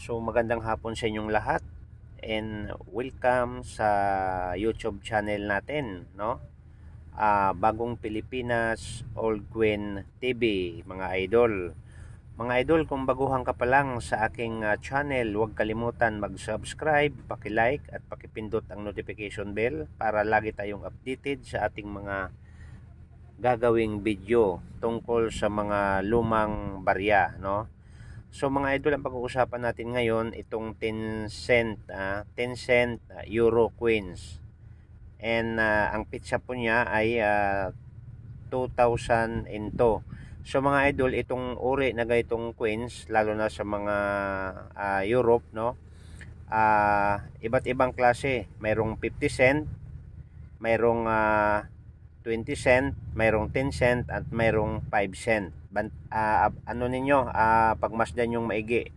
So magandang hapon sa inyong lahat and welcome sa YouTube channel natin, no? Bagong Pilipinas Old Queen TV, mga idol. Mga idol, kung baguhan ka pa lang sa aking channel, huwag kalimutan mag-subscribe, paki-like at pakipindot ang notification bell para lagi tayong updated sa ating mga gagawing video tungkol sa mga lumang barya, no? So mga idol, ang pag-uusapan natin ngayon itong 10 cent euro coins. And ang pizza po niya ay 2002. So mga idol, itong uri na ganitong coins, lalo na sa mga Europe, no? Iba't ibang klase. Mayroong 50 cent, mayroong 20 cent, mayroong 10 cent at mayroong 5 cent. Ano ninyo, pagmasdan yung maigi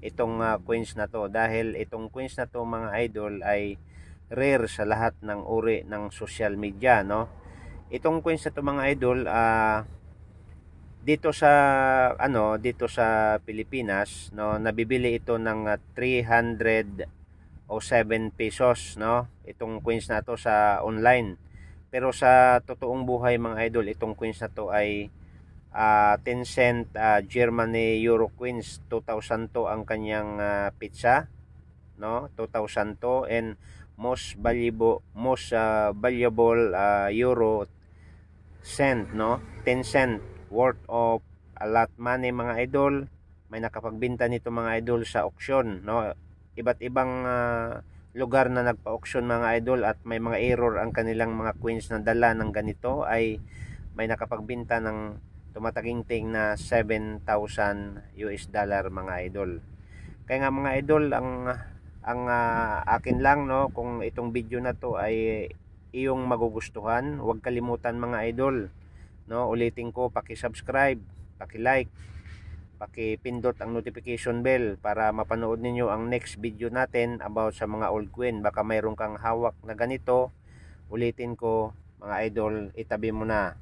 itong coins na to, dahil itong coins na to mga idol ay rare sa lahat ng uri ng social media, no? Itong coins na to mga idol, dito sa Pilipinas, no, nabibili ito ng 307 pesos, no? Itong coins na to sa online. Pero sa totoong buhay mga idol, itong coins na to ay 10 cent Germany Euro coins. 2002 ang kanyang pizza, no? 2002. And most valuable euro cent, no? 10 cent worth of a lot money mga idol. May nakapagbenta nito mga idol sa auction, no? Iba't ibang lugar na nagpa-auction mga idol, at may mga error ang kanilang mga coins na dala ng ganito, ay may nakapagbenta ng tumataginting na 7,000 US dollar mga idol. Kaya nga mga idol, ang akin lang, no, kung itong video na to ay iyong magugustuhan, huwag kalimutan mga idol, no, ulitin ko, paki-subscribe, paki-like, pakipindot ang notification bell para mapanood ninyo ang next video natin about sa mga old coin. Baka mayroon kang hawak na ganito, ulitin ko mga idol, itabi mo na.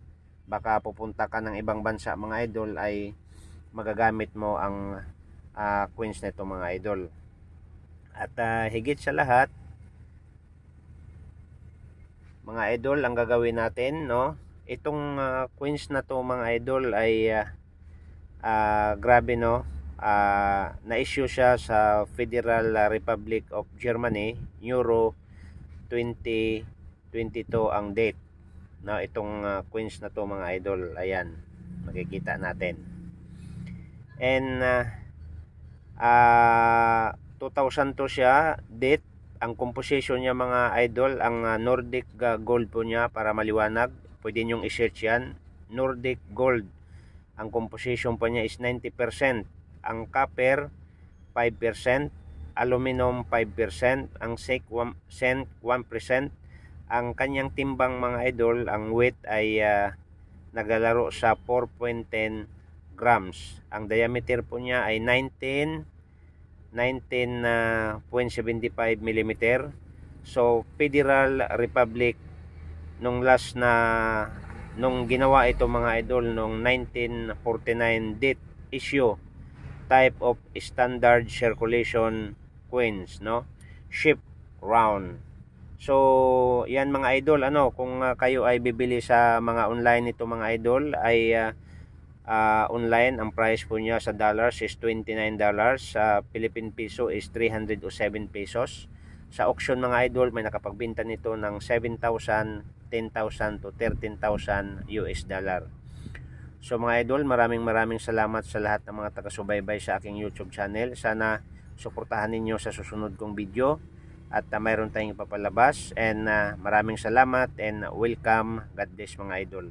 Baka pupunta ka ng ibang bansa mga idol, ay magagamit mo ang coins nito mga idol. At higit sa lahat mga idol, ang gagawin natin, no, itong coins na to mga idol ay grabe, no. Na-issue siya sa Federal Republic of Germany, Euro 2022 ang date, no, itong coins na to mga idol. Ayan, makikita natin. And 2002 siya date. Ang composition niya mga idol, ang Nordic gold po niya, para maliwanag, pwede nyong i-search yan, Nordic gold. Ang composition po niya is 90%, ang copper 5%, aluminum 5%, ang zinc 1%. Ang kanyang timbang mga idol, ang weight ay naglalaro sa 4.10 grams. Ang diameter po niya ay 19.75 mm. So Federal Republic, nung ginawa ito mga idol nung 1949 date issue, type of standard circulation coins, no, ship round. So yan mga idol, kung kayo ay bibili sa mga online nito mga idol, ay online ang price po niya sa dollars is $29, sa Philippine peso is 307 pesos. Sa auction mga idol, may nakapagbenta nito ng 7,000, 10,000 to 13,000 US dollar. So mga idol, maraming salamat sa lahat ng mga taga-subaybay sa aking YouTube channel. Sana suportahan ninyo sa susunod kong video, at mayroon tayong ipapalabas. And maraming salamat and welcome. God bless mga idol.